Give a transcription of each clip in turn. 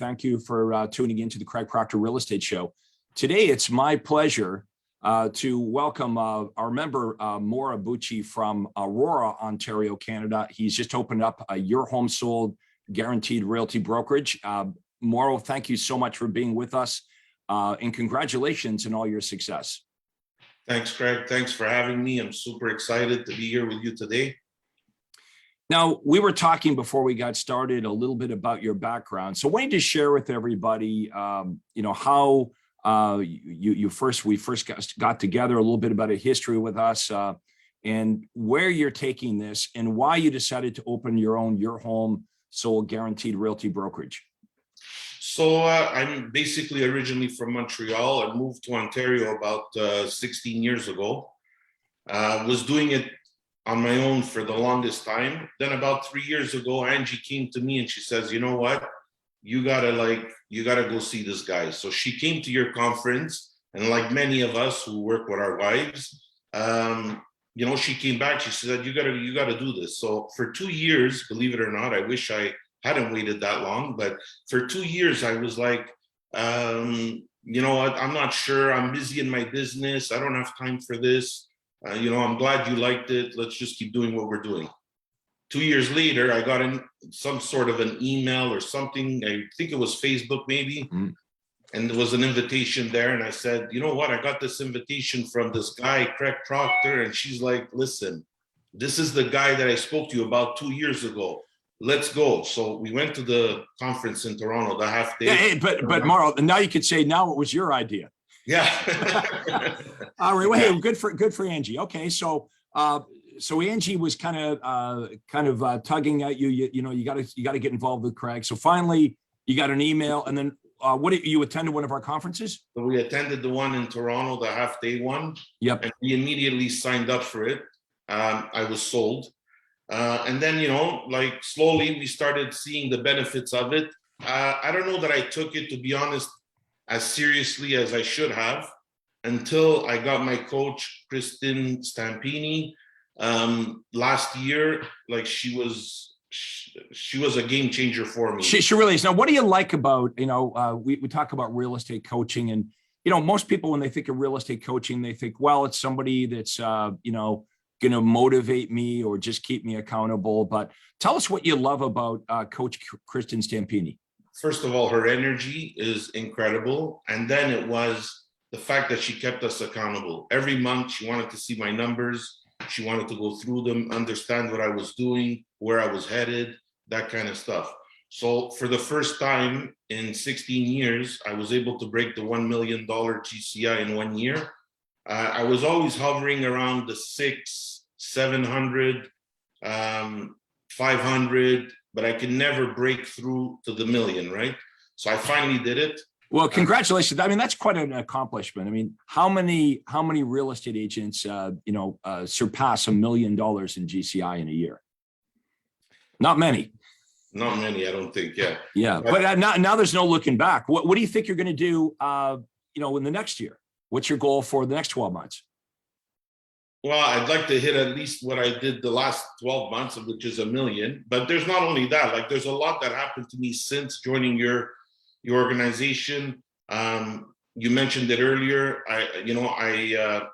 Thank you for tuning into the Craig Proctor Real Estate Show. Today, it's my pleasure to welcome our member, Mauro Bucci from Aurora, Ontario, Canada. He's just opened up a Your Home Sold Guaranteed Realty Brokerage. Mauro, thank you so much for being with us, and congratulations on all your success. Thanks, Craig. Thanks for having me. I'm super excited to be here with you today. Now, we were talking before we got started a little bit about your background. So why don't you share with everybody, how we first got together, a little bit about a history with us, and where you're taking this and why you decided to open your own Your Home Sold Guaranteed Realty Brokerage. So I'm basically originally from Montreal. I moved to Ontario about 16 years ago. Was doing it on my own for the longest time. Then about 3 years ago, Angie came to me and she says, you know what? You gotta go see this guy. So she came to your conference, and like many of us who work with our wives, she came back, she said, you gotta do this. So for 2 years, believe it or not, I wish I hadn't waited that long, but for 2 years, I was like, I'm not sure, I'm busy in my business, I don't have time for this. I'm glad you liked it. Let's just keep doing what we're doing. 2 years later, I got in some sort of an email or something. I think it was Facebook maybe. Mm-hmm. And there was an invitation there. And I said, you know what? I got this invitation from this guy, Craig Proctor. And she's like, listen, this is the guy that I spoke to you about 2 years ago. Let's go. So we went to the conference in Toronto, the half day. Yeah, but Mauro, now you could say now it was your idea. Yeah. All right. Well, hey, good for Angie. Okay, so Angie was kind of tugging at you. You got to get involved with Craig. So finally, you got an email, and then you attended one of our conferences? So we attended the one in Toronto, the half day one. Yep. And we immediately signed up for it. I was sold, and then slowly we started seeing the benefits of it. I don't know that I took it, to be honest, as seriously as I should have, until I got my coach, Kristen Stampini, last year. Like she was a game changer for me. She really is. Now, what do you like about, we talk about real estate coaching, and, most people, when they think of real estate coaching, they think, well, it's somebody that's, going to motivate me or just keep me accountable. But tell us what you love about Coach Kristen Stampini. First of all, her energy is incredible. And then it was the fact that she kept us accountable. Every month, she wanted to see my numbers. She wanted to go through them, understand what I was doing, where I was headed, that kind of stuff. So for the first time in 16 years, I was able to break the $1 million GCI in 1 year. I was always hovering around the 600, 700, 500, but I could never break through to the million, right? So I finally did it. Well, congratulations. I mean, that's quite an accomplishment. I mean, how many real estate agents, surpass $1 million in GCI in a year? Not many. Not many, I don't think. Yeah. Yeah, but now there's no looking back. What do you think you're going to do, in the next year? What's your goal for the next 12 months? Well, I'd like to hit at least what I did the last 12 months, which is $1 million. But there's not only that. Like, there's a lot that happened to me since joining your organization. You mentioned it earlier. I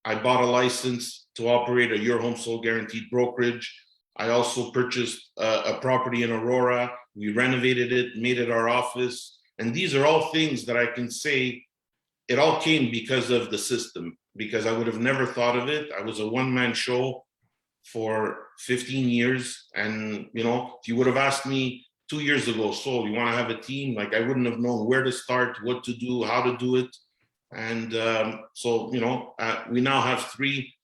bought a license to operate a Your Home Sold Guaranteed Brokerage. I also purchased a property in Aurora. We renovated it, made it our office. And these are all things that I can say it all came because of the system, because I would have never thought of it. I was a one-man show for 15 years. And, if you would have asked me 2 years ago, so you want to have a team? Like, I wouldn't have known where to start, what to do, how to do it. And we now have 3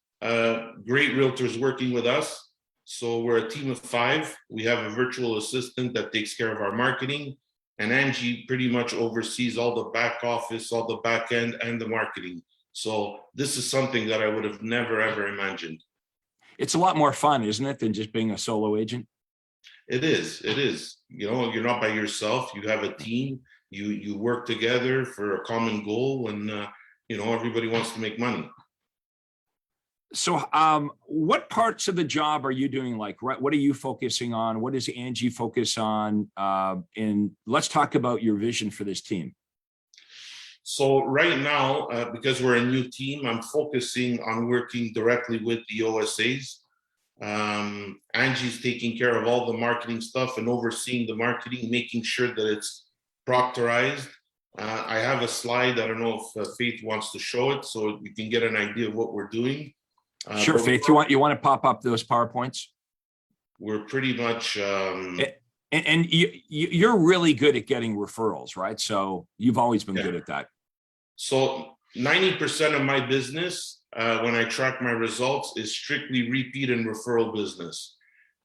great realtors working with us. So we're a team of 5. We have a virtual assistant that takes care of our marketing. And Angie pretty much oversees all the back office, all the back end, and the marketing. So this is something that I would have never, ever imagined. It's a lot more fun, isn't it, than just being a solo agent? It is. You're not by yourself. You have a team. You work together for a common goal, and everybody wants to make money. So, what parts of the job are you doing? Like, what are you focusing on? What does Angie focus on? And let's talk about your vision for this team. So right now, because we're a new team, I'm focusing on working directly with the OSAs. Angie's taking care of all the marketing stuff and overseeing the marketing, making sure that it's proctorized. I have a slide. I don't know if Faith wants to show it so you can get an idea of what we're doing. Sure, Faith. You want to pop up those PowerPoints? We're pretty much. And you're really good at getting referrals, right? So you've always been good at that. So 90% of my business, when I track my results, is strictly repeat and referral business.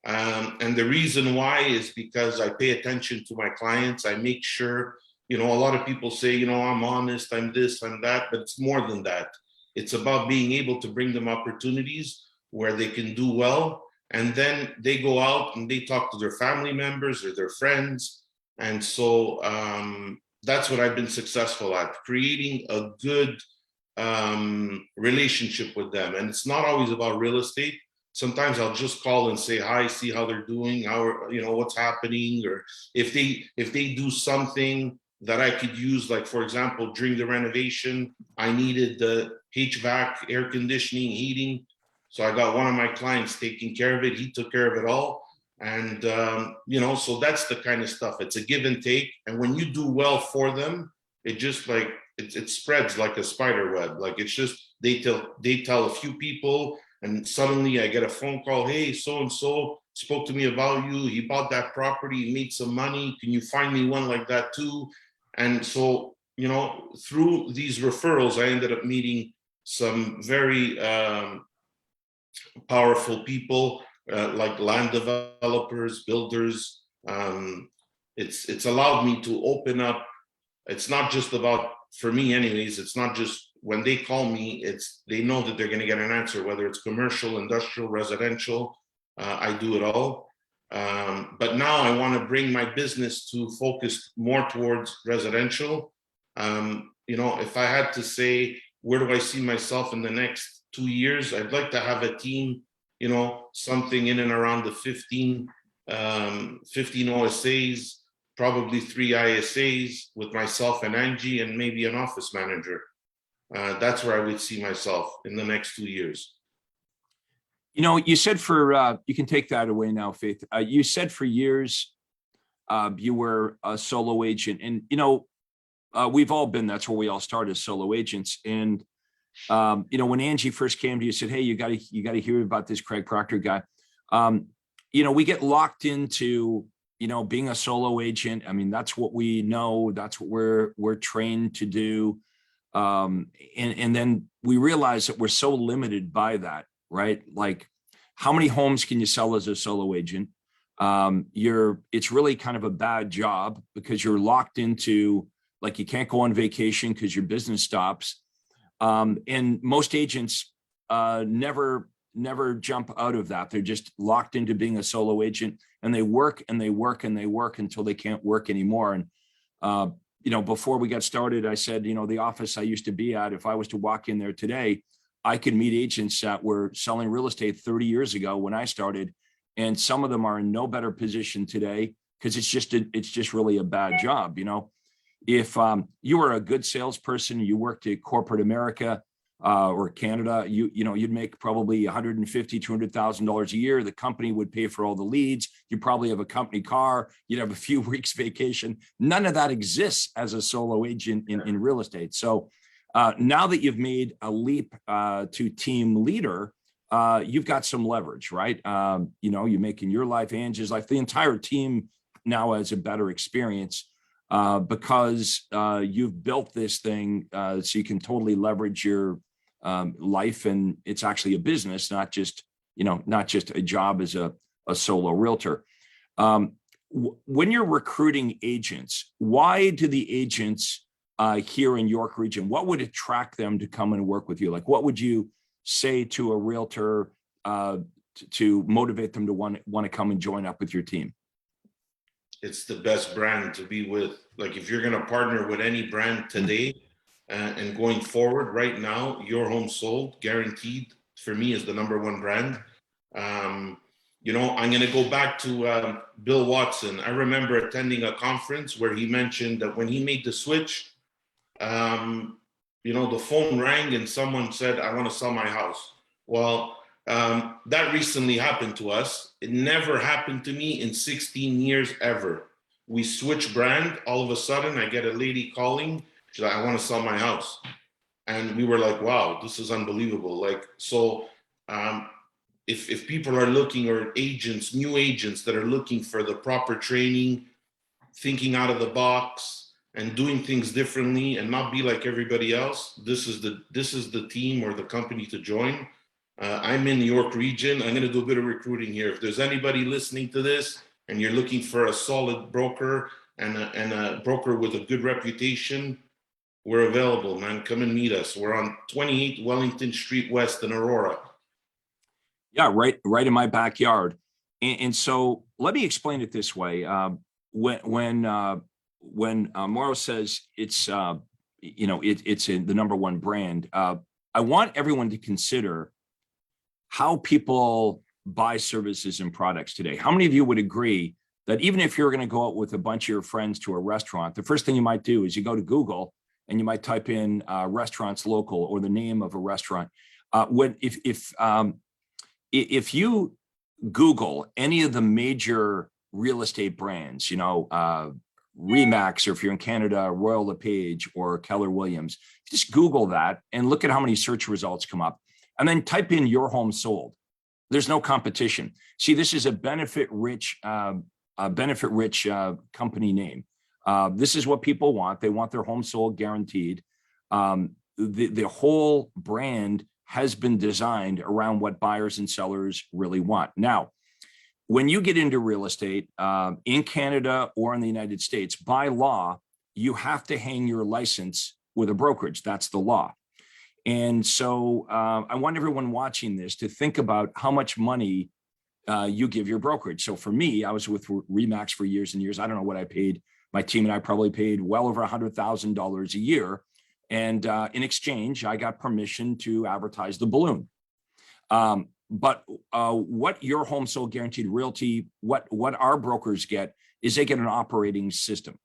And the reason why is because I pay attention to my clients. I make sure, a lot of people say, I'm honest, I'm this, I'm that, but it's more than that. It's about being able to bring them opportunities where they can do well. And then they go out and they talk to their family members or their friends. And so that's what I've been successful at, creating a good relationship with them. And it's not always about real estate. Sometimes I'll just call and say hi, see how they're doing, what's happening, or if they do something that I could use, like for example, during the renovation, I needed the HVAC, air conditioning, heating. So I got one of my clients taking care of it. He took care of it all. And, so that's the kind of stuff. It's a give and take. And when you do well for them, it just like, it spreads like a spider web. Like it's just, they tell a few people and suddenly I get a phone call. Hey, so-and-so spoke to me about you. He bought that property, he made some money. Can you find me one like that too? And so, through these referrals, I ended up meeting some very powerful people like land developers, builders. It's allowed me to open up. It's not just about, for me anyways, it's not just when they call me, they know that they're going to get an answer, whether it's commercial, industrial, residential. I do it all. But now I want to bring my business to focus more towards residential. If I had to say, where do I see myself in the next 2 years? I'd like to have a team, something in and around the 15 OSAs, probably 3 ISAs with myself and Angie, and maybe an office manager. That's where I would see myself in the next 2 years. You said you can take that away now, Faith. You said for years you were a solo agent, and we've all been. That's where we all started as solo agents. And when Angie first came to you, said, "Hey, you got to hear about this Craig Proctor guy." We get locked into being a solo agent. I mean, that's what we know. That's what we're trained to do. And then we realize that we're so limited by that. Right? Like, how many homes can you sell as a solo agent? It's really kind of a bad job because you're locked into, like, you can't go on vacation because your business stops. And most agents never jump out of that. They're just locked into being a solo agent, and they work and they work and they work until they can't work anymore. And before we got started, I said, the office I used to be at, if I was to walk in there today, I could meet agents that were selling real estate 30 years ago when I started, and some of them are in no better position today because it's just really a bad job. If you were a good salesperson, you worked at corporate America or Canada, you'd make probably $150,000, $200,000 a year. The company would pay for all the leads. You probably have a company car. You'd have a few weeks vacation. None of that exists as a solo agent in real estate. So now that you've made a leap to team leader, you've got some leverage, right? You're making your life, Angie's life, the entire team now has a better experience because you've built this thing so you can totally leverage your life, and it's actually a business, not just a job as a solo realtor. When you're recruiting agents, why do the agents here in York region, what would attract them to come and work with you? Like, what would you say to a realtor to motivate them to want to come and join up with your team? It's the best brand to be with. Like, if you're going to partner with any brand today and going forward right now, Your Home Sold, guaranteed, for me is the #1 brand. You know, I'm going to go back to Bill Watson. I remember attending a conference where he mentioned that when he made the switch, you know, the phone rang and someone said, I want to sell my house. Well, that recently happened to us. It never happened to me in 16 years ever. We switch brand. All of a sudden, I get a lady calling. She's like, I want to sell my house. And we were like, wow, this is unbelievable. Like, so if people are looking, or agents, new agents that are looking for the proper training, thinking out of the box and doing things differently and not be like everybody else, this is the team or the company to join. I'm in New York region. I'm going to do a bit of recruiting here. If there's anybody listening to this and you're looking for a solid broker and a broker with a good reputation, we're available, man. Come and meet us. We're on 28 Wellington Street West in Aurora. Yeah, right in my backyard. And so let me explain it this way. When Mauro says it's you know, it's in the #1 brand, I want everyone to consider how people buy services and products today. How many of you would agree that even if you're going to go out with a bunch of your friends to a restaurant, the first thing you might do is you go to Google and you might type in restaurants local or the name of a restaurant. If you Google any of the major real estate brands, you know, Remax, or if you're in Canada, Royal LePage or Keller Williams, just Google that and look at how many search results come up, and then type in your home sold. There's no competition. See, this is a benefit-rich company name. This is what people want. They want their home sold guaranteed. The whole brand has been designed around what buyers and sellers really want. Now, when you get into real estate in Canada or in the United States, by law, you have to hang your license with a brokerage. That's the law. And so I want everyone watching this to think about how much money you give your brokerage. So for me, I was with Remax for years and years. I don't know what I paid. My team and I probably paid well over $100,000 a year. And in exchange, I got permission to advertise the balloon. But what your home sold guaranteed realty, what our brokers get is they get an operating system.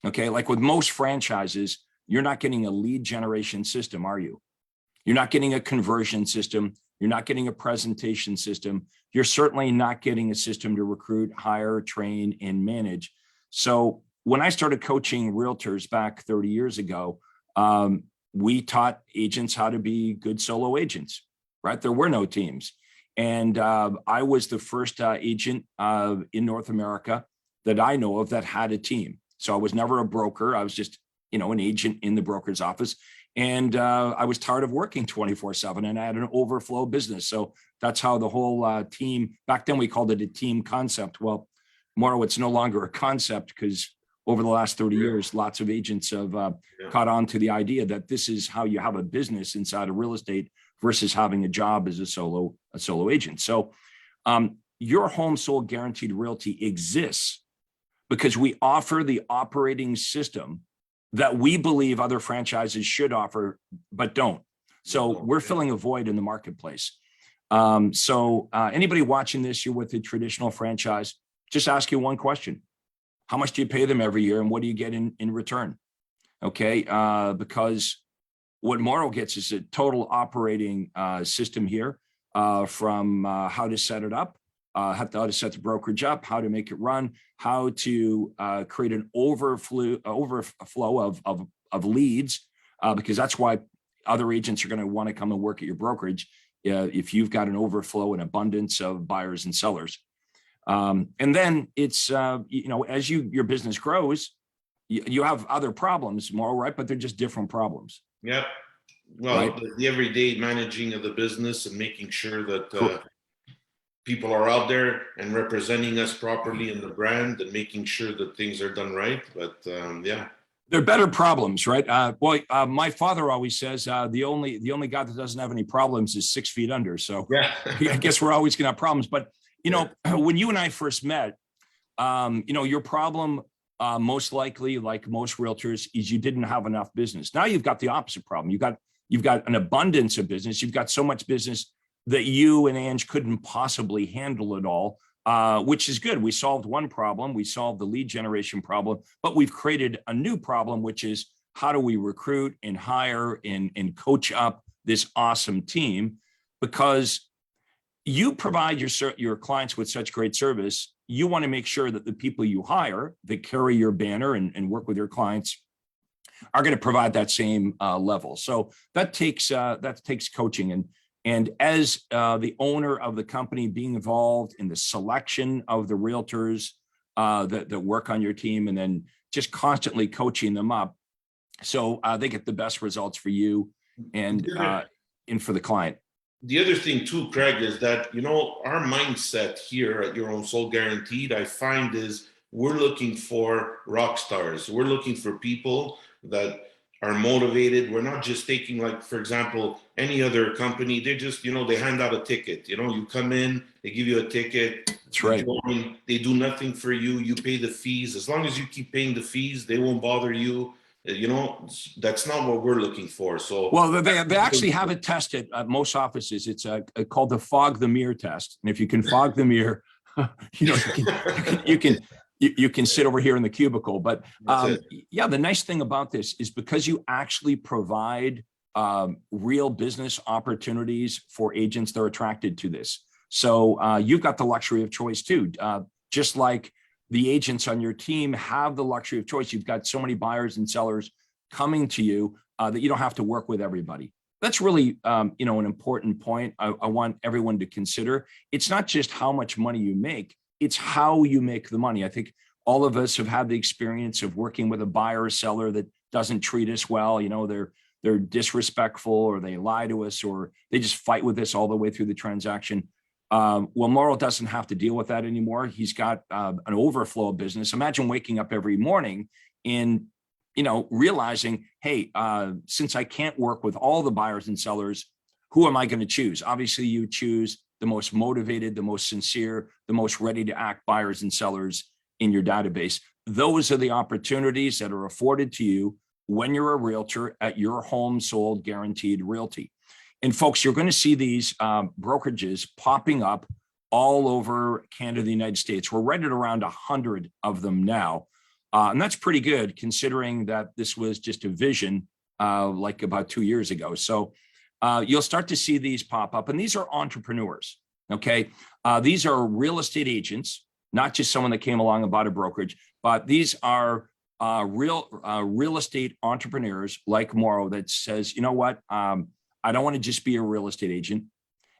Okay, like with most franchises, you're not getting a lead generation system, are you? You're not getting a conversion system. You're not getting a presentation system. You're certainly not getting a system to recruit, hire, train, and manage. So when I started coaching realtors back 30 years ago, we taught agents how to be good solo agents, right? There were no teams. And I was the first agent in North America that I know of that had a team. So I was never a broker. I was just, you know, an agent in the broker's office. And I was tired of working 24/7 and I had an overflow business. So that's how the whole team, back then we called it a team concept. Well, Mauro, it's no longer a concept because over the last 30 years, lots of agents have caught on to the idea that this is how you have a business inside of real estate versus having a job as a solo agent. So your home sold guaranteed realty exists because we offer the operating system that we believe other franchises should offer, but don't. So we're filling a void in the marketplace. So anybody watching this, you're with a traditional franchise, just ask you one question. How much do you pay them every year and what do you get in return? Okay, because what Mauro gets is a total operating system here from how to set it up, how to set the brokerage up, how to make it run, how to create an overflow of leads, because that's why other agents are going to want to come and work at your brokerage if you've got an overflow and abundance of buyers and sellers. And then it's, you know, as your business grows, you have other problems, Mauro, right? But they're just different problems. Yep. Well, right? the everyday managing of the business and making sure that people are out there and representing us properly in the brand and making sure that things are done right. But yeah. They're better problems, right? My father always says the only guy that doesn't have any problems is 6 feet under. So yeah. I guess we're always going to have problems. But, you know, when you and I first met, you know, your problem most likely, like most realtors, is you didn't have enough business. Now you've got the opposite problem. you've got an abundance of business. You've got so much business that you and Ange couldn't possibly handle it all, which is good. We solved one problem. We solved the lead generation problem, but we've created a new problem, which is how do we recruit and hire and coach up this awesome team? Because you provide your clients with such great service, you want to make sure that the people you hire that carry your banner and work with your clients are going to provide that same level. So that takes coaching, and as the owner of the company, being involved in the selection of the realtors that work on your team, and then just constantly coaching them up so they get the best results for you and for the client. The other thing too, Craig, is that, you know, our mindset here at Your Home Sold Guaranteed, I find, is we're looking for rock stars. We're looking for people that are motivated. We're not just taking, like, for example, any other company. They just, you know, they hand out a ticket. You know, you come in, they give you a ticket. That's right. They do nothing for you. You pay the fees. As long as you keep paying the fees, they won't bother you. You know, that's not what we're looking for. So, well, they actually have it tested at most offices. It's called the fog the mirror test. And if you can fog the mirror, you know, you can sit over here in the cubicle. But yeah, the nice thing about this is because you actually provide real business opportunities for agents, they're attracted to this. So you've got the luxury of choice too, just like the agents on your team have the luxury of choice. You've got so many buyers and sellers coming to you that you don't have to work with everybody. That's really, you know, an important point I want everyone to consider. It's not just how much money you make, it's how you make the money. I think all of us have had the experience of working with a buyer or seller that doesn't treat us well. You know, they're disrespectful, or they lie to us, or they just fight with us all the way through the transaction. Well, Mauro doesn't have to deal with that anymore. He's got an overflow of business. Imagine waking up every morning and, you know, realizing, hey, since I can't work with all the buyers and sellers, who am I going to choose? Obviously, you choose the most motivated, the most sincere, the most ready to act buyers and sellers in your database. Those are the opportunities that are afforded to you when you're a realtor at Your Home Sold Guaranteed Realty. And folks, you're going to see these brokerages popping up all over Canada, the United States. We're right at around 100 of them now. And that's pretty good considering that this was just a vision like about 2 years ago. So you'll start to see these pop up. And these are entrepreneurs, okay? These are real estate agents, not just someone that came along and bought a brokerage, but these are real estate entrepreneurs like Mauro that says, you know what? I don't want to just be a real estate agent.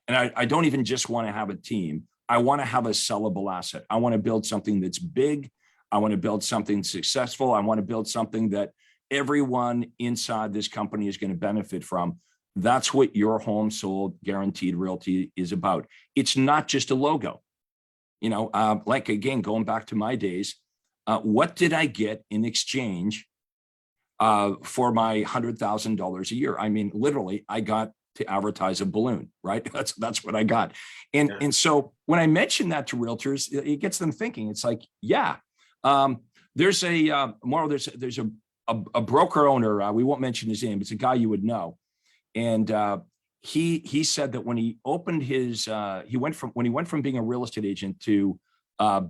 And I don't even just want to have a team. I want to have a sellable asset. I want to build something that's big. I want to build something successful. I want to build something that everyone inside this company is going to benefit from. That's what Your Home Sold Guaranteed Realty is about. It's not just a logo. You know, like, again, going back to my days, what did I get in exchange for my $100,000 a year? I mean, literally, I got to advertise a balloon, right? That's what I got. And so when I mention that to realtors, it gets them thinking. It's like, yeah, there's Mauro, there's a broker owner. We won't mention his name. It's a guy you would know. And he said that when he opened his, when he went from being a real estate agent to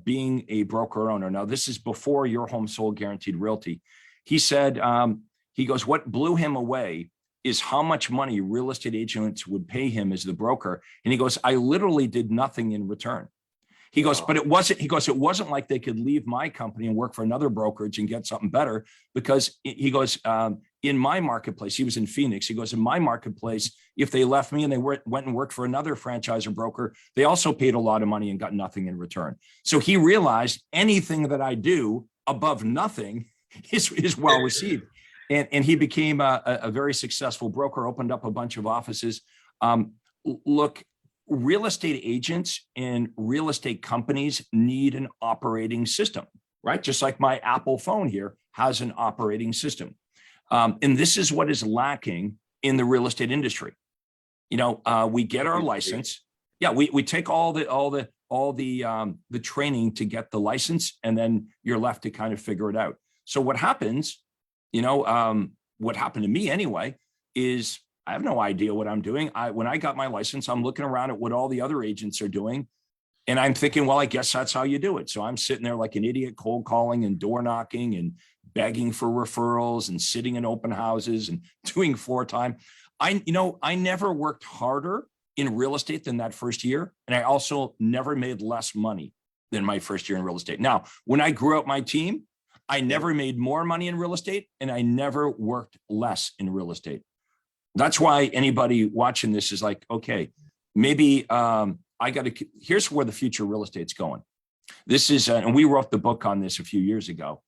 being a broker owner. Now, this is before Your Home Sold Guaranteed Realty. He said, he goes, what blew him away is how much money real estate agents would pay him as the broker. And he goes, I literally did nothing in return. He goes, but it wasn't like they could leave my company and work for another brokerage and get something better, because he goes, in my marketplace, he was in Phoenix. He goes, in my marketplace, if they left me and they went and worked for another franchisor broker, they also paid a lot of money and got nothing in return. So he realized anything that I do above nothing is well received. And he became a very successful broker, opened up a bunch of offices. Look, real estate agents and real estate companies need an operating system, right? Just like my Apple phone here has an operating system. And this is what is lacking in the real estate industry. You know, we get our license. Yeah, we take all the training to get the license, and then you're left to kind of figure it out. So what happens, you know, what happened to me anyway, is I have no idea what I'm doing. When I got my license, I'm looking around at what all the other agents are doing. And I'm thinking, well, I guess that's how you do it. So I'm sitting there like an idiot, cold calling and door knocking and begging for referrals and sitting in open houses and doing floor time. I never worked harder in real estate than that first year. And I also never made less money than my first year in real estate. Now, when I grew up my team, I never made more money in real estate and I never worked less in real estate. That's why anybody watching this is like, okay, maybe here's where the future of real estate's going. This is, and we wrote the book on this a few years ago.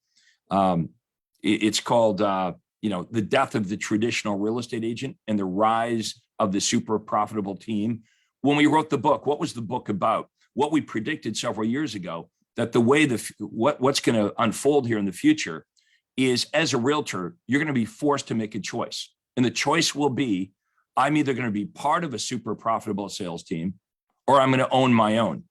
It's called, The Death of the Traditional Real Estate Agent and the Rise of the Super Profitable Team. When we wrote the book, what was the book about? What we predicted several years ago, that the way what's going to unfold here in the future is, as a realtor, you're going to be forced to make a choice. And the choice will be, I'm either going to be part of a super profitable sales team or I'm going to own my own.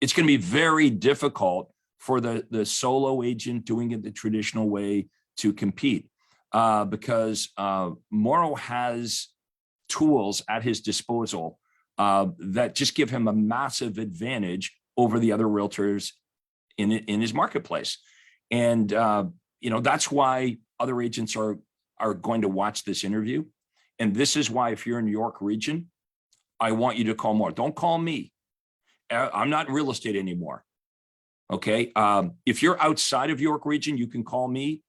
It's going to be very difficult for the solo agent doing it the traditional way to compete because Mauro has tools at his disposal that just give him a massive advantage over the other realtors in his marketplace. And, that's why other agents are going to watch this interview. And this is why, if you're in New York region, I want you to call Mauro. Don't call me. I'm not in real estate anymore. Okay. If you're outside of York region, you can call me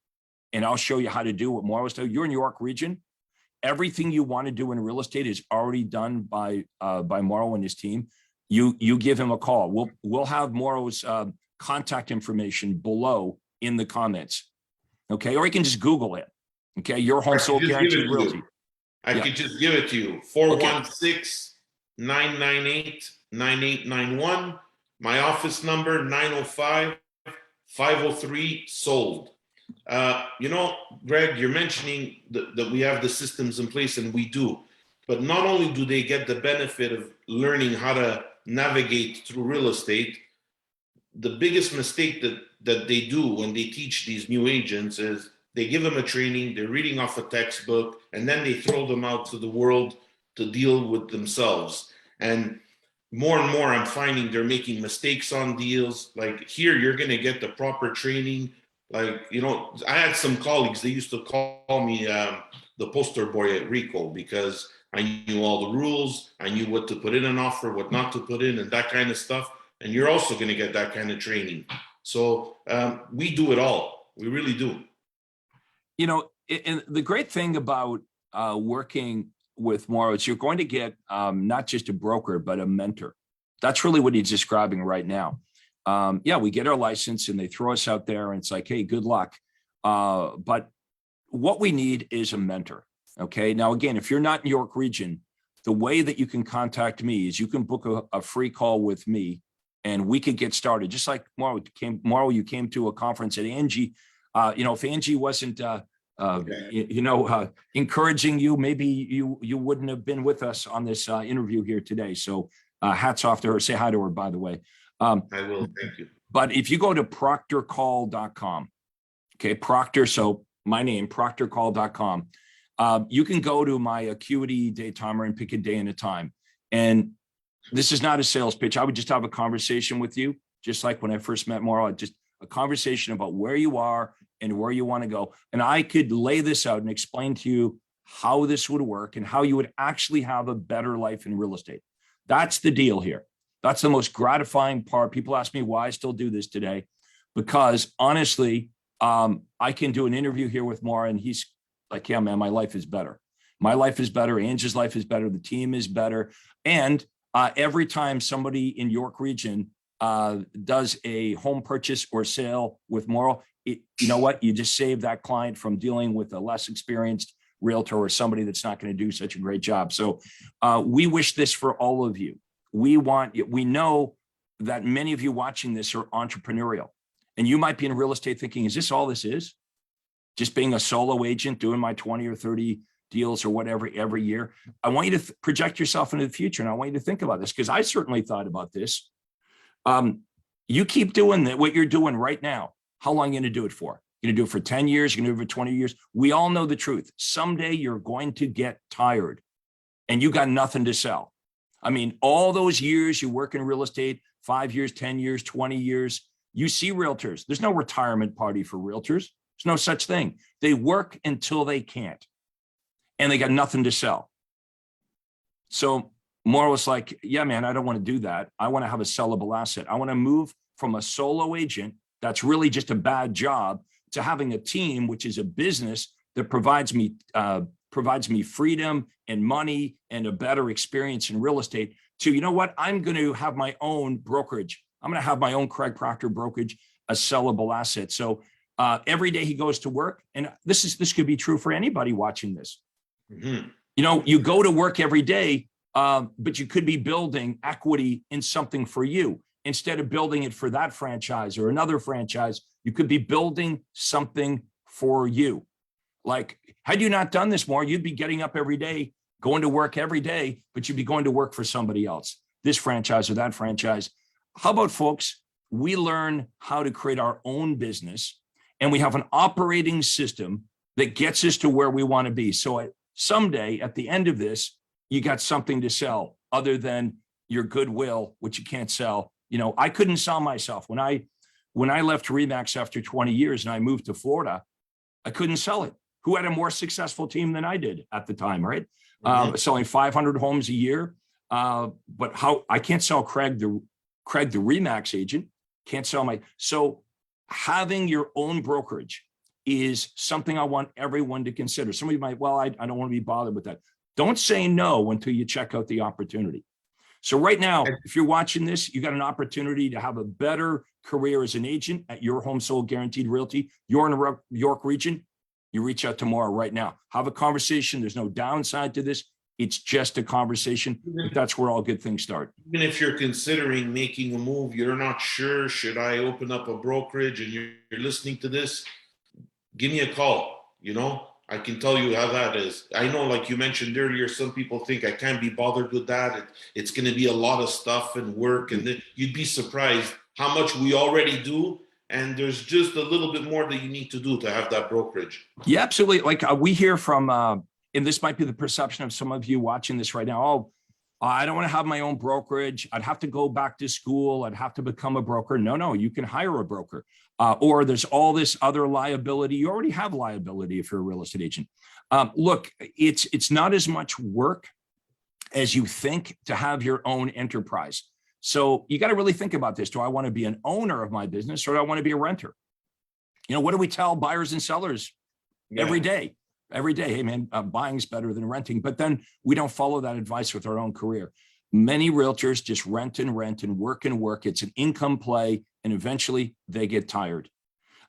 and I'll show you how to do what Mauro's doing. You're in York region. Everything you want to do in real estate is already done by Mauro and his team. You give him a call. We'll have Mauro's contact information below in the comments. Okay. Or you can just Google it. Okay. Your home sold guaranteed realty. I could just give it to you. 416-998-9891. My office number, 905-503-SOLD. Greg, you're mentioning that we have the systems in place, and we do. But not only do they get the benefit of learning how to navigate through real estate, the biggest mistake that they do when they teach these new agents is they give them a training, they're reading off a textbook, and then they throw them out to the world to deal with themselves. And more, I'm finding they're making mistakes on deals. Like here, you're going to get the proper training. Like, I had some colleagues, they used to call me the poster boy at Rico because I knew all the rules. I knew what to put in an offer, what not to put in, and that kind of stuff. And you're also going to get that kind of training. So we do it all. We really do. And the great thing about working with Mauro is you're going to get not just a broker, but a mentor. That's really what he's describing right now. We get our license and they throw us out there and it's like, hey, good luck. But what we need is a mentor. Okay. Now, again, if you're not in York region, the way that you can contact me is you can book a free call with me and we could get started. Just like Mauro, you came to a conference at Angie. If Angie wasn't, encouraging you, maybe you wouldn't have been with us on this interview here today. So hats off to her. Say hi to her, by the way. I will. Thank you. But if you go to proctorcall.com, okay, Proctor, so my name, proctorcall.com, you can go to my acuity day timer and pick a day and a time. And this is not a sales pitch. I would just have a conversation with you, just like when I first met Mauro, just a conversation about where you are and where you want to go. And I could lay this out and explain to you how this would work and how you would actually have a better life in real estate. That's the deal here. That's the most gratifying part. People ask me why I still do this today, because honestly, I can do an interview here with Mauro and he's like, yeah, man, my life is better. My life is better. Angie's life is better. The team is better. And every time somebody in York region does a home purchase or sale with Mauro, you know what? You just save that client from dealing with a less experienced realtor or somebody that's not going to do such a great job. So we wish this for all of you. We know that many of you watching this are entrepreneurial, and you might be in real estate thinking, is this all this is? Just being a solo agent, doing my 20 or 30 deals or whatever every year. I want you to project yourself into the future. And I want you to think about this because I certainly thought about this. You keep doing what you're doing right now. How long are you going to do it for? You're going to do it for 10 years. You're going to do it for 20 years. We all know the truth. Someday you're going to get tired and you got nothing to sell. I mean, all those years you work in real estate, 5 years, 10 years, 20 years, you see realtors. There's no retirement party for realtors. There's no such thing. They work until they can't and they got nothing to sell. So Mauro was like, yeah, man, I don't want to do that. I want to have a sellable asset. I want to move from a solo agent that's really just a bad job to having a team, which is a business that provides me freedom and money and a better experience in real estate. To, you know what, I'm going to have my own brokerage. I'm going to have my own Craig Proctor brokerage, a sellable asset. So every day he goes to work, and this could be true for anybody watching this. Mm-hmm. You know, you go to work every day, but you could be building equity in something for you. Instead of building it for that franchise or another franchise, you could be building something for you. Like, had you not done this more, you'd be getting up every day, going to work every day, but you'd be going to work for somebody else, this franchise or that franchise. How about, folks, we learn how to create our own business and we have an operating system that gets us to where we want to be. So someday at the end of this, you got something to sell other than your goodwill, which you can't sell. You know, I couldn't sell myself. When I left RE/MAX after 20 years and I moved to Florida, I couldn't sell it. Who had a more successful team than I did at the time, right? Mm-hmm. Selling 500 homes a year. But how I can't sell Craig the RE/MAX agent, can't sell my. So having your own brokerage is something I want everyone to consider. Somebody might, well, I don't want to be bothered with that. Don't say no until you check out the opportunity. So right now, if you're watching this, you got an opportunity to have a better career as an agent at Your Home Sold Guaranteed Realty. You're in the York region, you reach out to Mauro right now. Have a conversation. There's no downside to this. It's just a conversation. But that's where all good things start. Even if you're considering making a move, you're not sure, should I open up a brokerage, and you're listening to this, give me a call. You know, I can tell you how that is. I know, like you mentioned earlier, some people think I can't be bothered with that. It's going to be a lot of stuff and work, and then you'd be surprised how much we already do. And there's just a little bit more that you need to do to have that brokerage. Yeah, absolutely. Like we hear from, and this might be the perception of some of you watching this right now. Oh, I don't want to have my own brokerage. I'd have to go back to school. I'd have to become a broker. No, you can hire a broker. Or there's all this other liability. You already have liability if you're a real estate agent. Look, it's not as much work as you think to have your own enterprise. So you got to really think about this. Do I want to be an owner of my business, or do I want to be a renter? You know, what do we tell buyers and sellers every day? Every day, hey man, buying's better than renting. But then we don't follow that advice with our own career. Many realtors just rent and work and work. It's an income play, and eventually they get tired.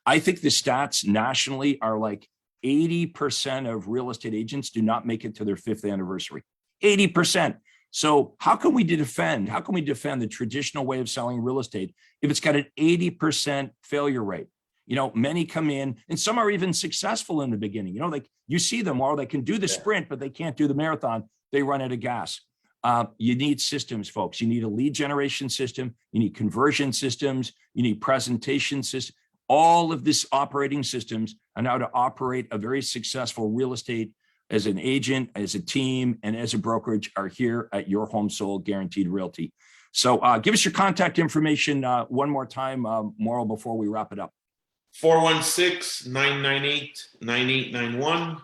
I think the stats nationally are like 80% of real estate agents do not make it to their 5th anniversary. 80%. So how can we defend the traditional way of selling real estate if it's got an 80% failure rate? You know, many come in, and some are even successful in the beginning. You know, like you see them, or they can do the sprint, but they can't do the marathon. They run out of gas. You need systems, folks. You need a lead generation system. You need conversion systems. You need presentation systems. All of this operating systems are now to operate a very successful real estate as an agent, as a team, and as a brokerage are here at Your Home Sold Guaranteed Realty. So give us your contact information one more time, Mauro, before we wrap it up. 416-998-9891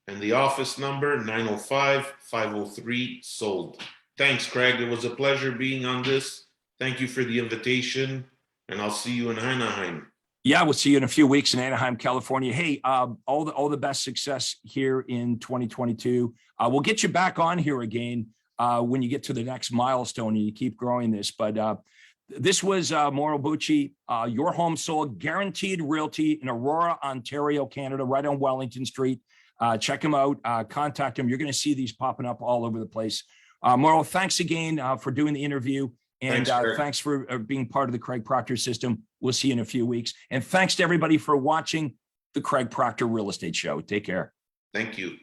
and the office number 905-503-SOLD. Thanks, Craig. It was a pleasure being on this. Thank you for the invitation, and I'll see you in Anaheim. Yeah, we'll see you in a few weeks in Anaheim, California. Hey, all the best success here in 2022. We'll get you back on here again when you get to the next milestone and you keep growing this. But this was Mauro Bucci, Your Home Sold Guaranteed Realty in Aurora, Ontario, Canada, right on Wellington Street. Check him out. Contact him. You're going to see these popping up all over the place. Mauro, thanks again for doing the interview. And thanks for being part of the Craig Proctor system. We'll see you in a few weeks. And thanks to everybody for watching the Craig Proctor Real Estate Show. Take care. Thank you.